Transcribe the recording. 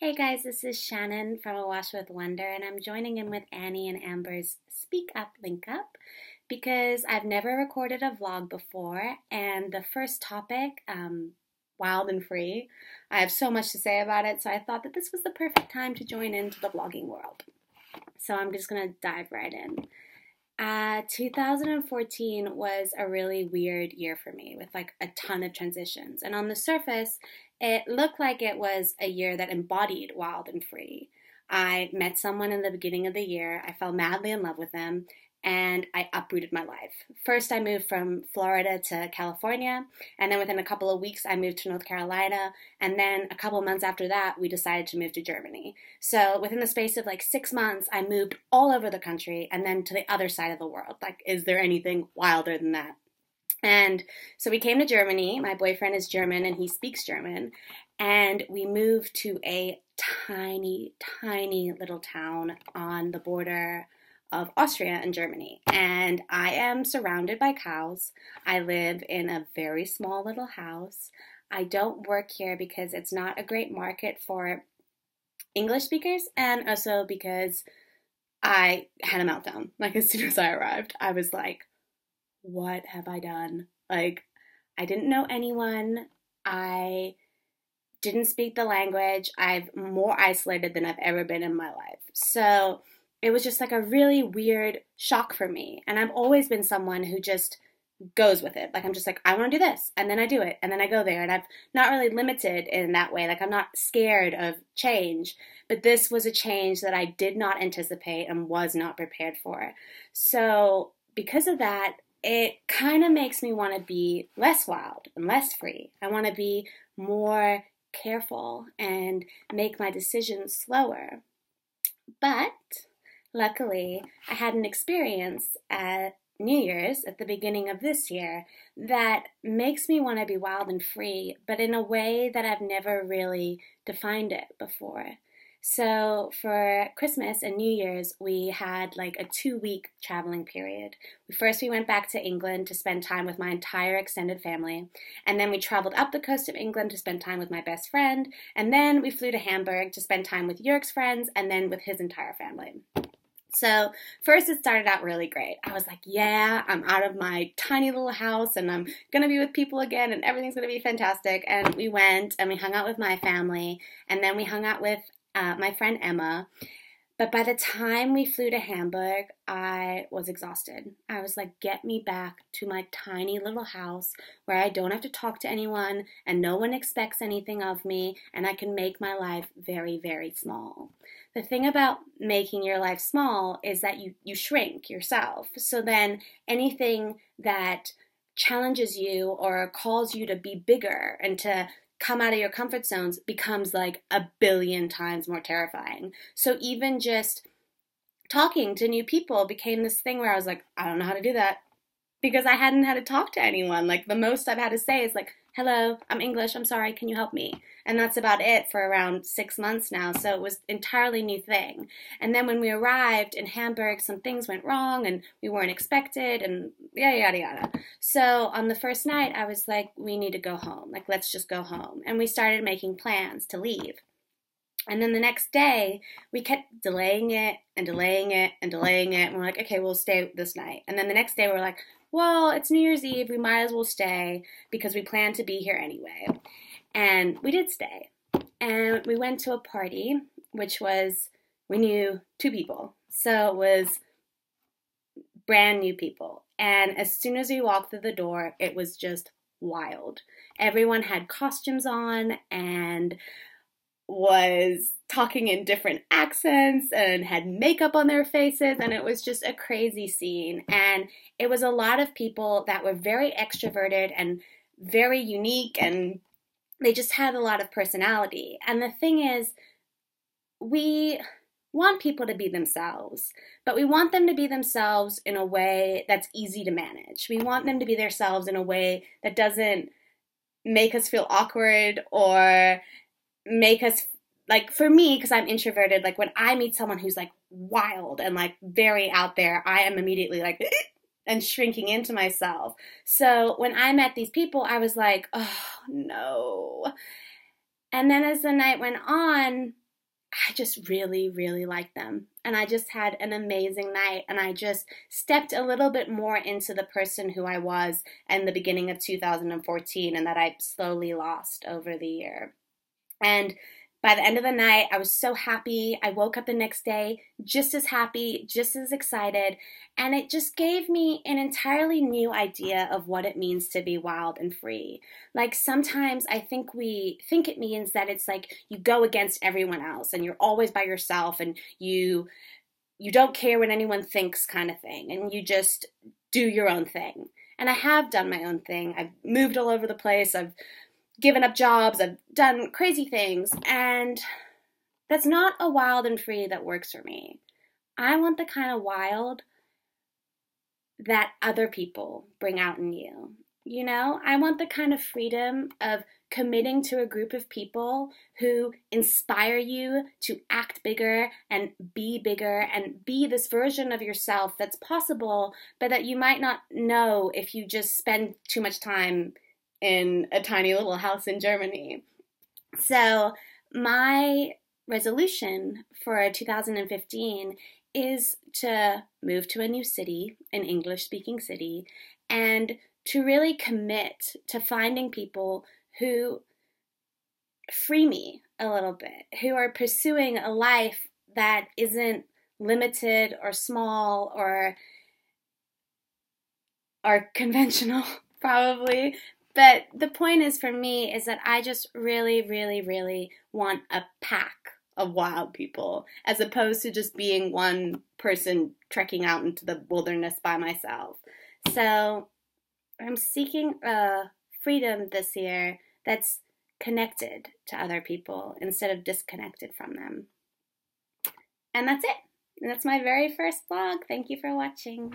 Hey guys, this is Shannon from Awash with Wonder, and I'm joining in with Annie and Amber's Speak Up Link Up because I've never recorded a vlog before, and the first topic, wild and free, I have so much to say about it, so I thought that this was the perfect time to join into the vlogging world. So I'm just gonna dive right in. 2014 was a really weird year for me with like a ton of transitions. And on the surface, it looked like it was a year that embodied wild and free. I met someone in the beginning of the year. I fell madly in love with them and I uprooted my life. First, I moved from Florida to California, and then within a couple of weeks, I moved to North Carolina, and then a couple of months after that, we decided to move to Germany. So within the space of like 6 months, I moved all over the country and then to the other side of the world. Like, is there anything wilder than that? And so we came to Germany. My boyfriend is German and he speaks German. And we moved to a tiny, tiny little town on the border of Austria and Germany. And I am surrounded by cows. I live in a very small little house. I don't work here because it's not a great market for English speakers, and also because I had a meltdown. Like, as soon as I arrived, I was like, what have I done? Like, I didn't know anyone. I didn't speak the language. I'm more isolated than I've ever been in my life. So it was just like a really weird shock for me. And I've always been someone who just goes with it. Like, I'm just like, I want to do this, and then I do it, and then I go there, and I've not really limited in that way. Like, I'm not scared of change, but this was a change that I did not anticipate and was not prepared for. So because of that, it kind of makes me want to be less wild and less free. I want to be more careful and make my decisions slower. But luckily, I had an experience at New Year's at the beginning of this year that makes me want to be wild and free, but in a way that I've never really defined it before. So for Christmas and New Year's, we had like a 2-week traveling period. First, we went back to England to spend time with my entire extended family, and then we traveled up the coast of England to spend time with my best friend, and then we flew to Hamburg to spend time with Jörg's friends, and then with his entire family. So first it started out really great. I was like, yeah, I'm out of my tiny little house and I'm going to be with people again and everything's going to be fantastic. And we went and we hung out with my family, and then we hung out with my friend Emma. But by the time we flew to Hamburg, I was exhausted. I was like, get me back to my tiny little house where I don't have to talk to anyone and no one expects anything of me, and I can make my life very, very small. The thing about making your life small is that you shrink yourself. So then anything that challenges you or calls you to be bigger and to come out of your comfort zones becomes like a billion times more terrifying. So even just talking to new people became this thing where I was like, I don't know how to do that, because I hadn't had to talk to anyone. Like, the most I've had to say is like, hello, I'm English, I'm sorry, can you help me? And that's about it for around 6 months now. So it was an entirely new thing. And then when we arrived in Hamburg, some things went wrong and we weren't expected and yada, yada, yada. So on the first night, I was like, we need to go home. Like, let's just go home. And we started making plans to leave. And then the next day, we kept delaying it and delaying it and delaying it. And we're like, okay, we'll stay this night. And then the next day, we're like, well, it's New Year's Eve. We might as well stay because we plan to be here anyway. And we did stay. And we went to a party, which was, we knew 2 people. So it was brand new people. And as soon as we walked through the door, it was just wild. Everyone had costumes on and was talking in different accents and had makeup on their faces, and it was just a crazy scene. And it was a lot of people that were very extroverted and very unique, and they just had a lot of personality. And the thing is, we want people to be themselves, but we want them to be themselves in a way that's easy to manage. We want them to be themselves in a way that doesn't make us feel awkward or make us, like, for me, because I'm introverted, like, when I meet someone who's like wild and like very out there, I am immediately like and shrinking into myself. So when I met these people, I was like, oh no. And then as the night went on, I just really, really liked them. And I just had an amazing night. And I just stepped a little bit more into the person who I was in the beginning of 2014 and that I slowly lost over the year. And by the end of the night, I was so happy. I woke up the next day just as happy, just as excited. And it just gave me an entirely new idea of what it means to be wild and free. Like sometimes I think we think it means that it's like you go against everyone else and you're always by yourself and you don't care what anyone thinks kind of thing. And you just do your own thing. And I have done my own thing. I've moved all over the place. I've given up jobs, I've done crazy things, and that's not a wild and free that works for me. I want the kind of wild that other people bring out in you. You know, I want the kind of freedom of committing to a group of people who inspire you to act bigger and be this version of yourself that's possible, but that you might not know if you just spend too much time in a tiny little house in Germany. So my resolution for 2015 is to move to a new city, an English-speaking city, and to really commit to finding people who free me a little bit, who are pursuing a life that isn't limited or small or conventional, probably. But the point is for me is that I just really, really, really want a pack of wild people as opposed to just being one person trekking out into the wilderness by myself. So I'm seeking a freedom this year that's connected to other people instead of disconnected from them. And that's it. That's my very first vlog. Thank you for watching.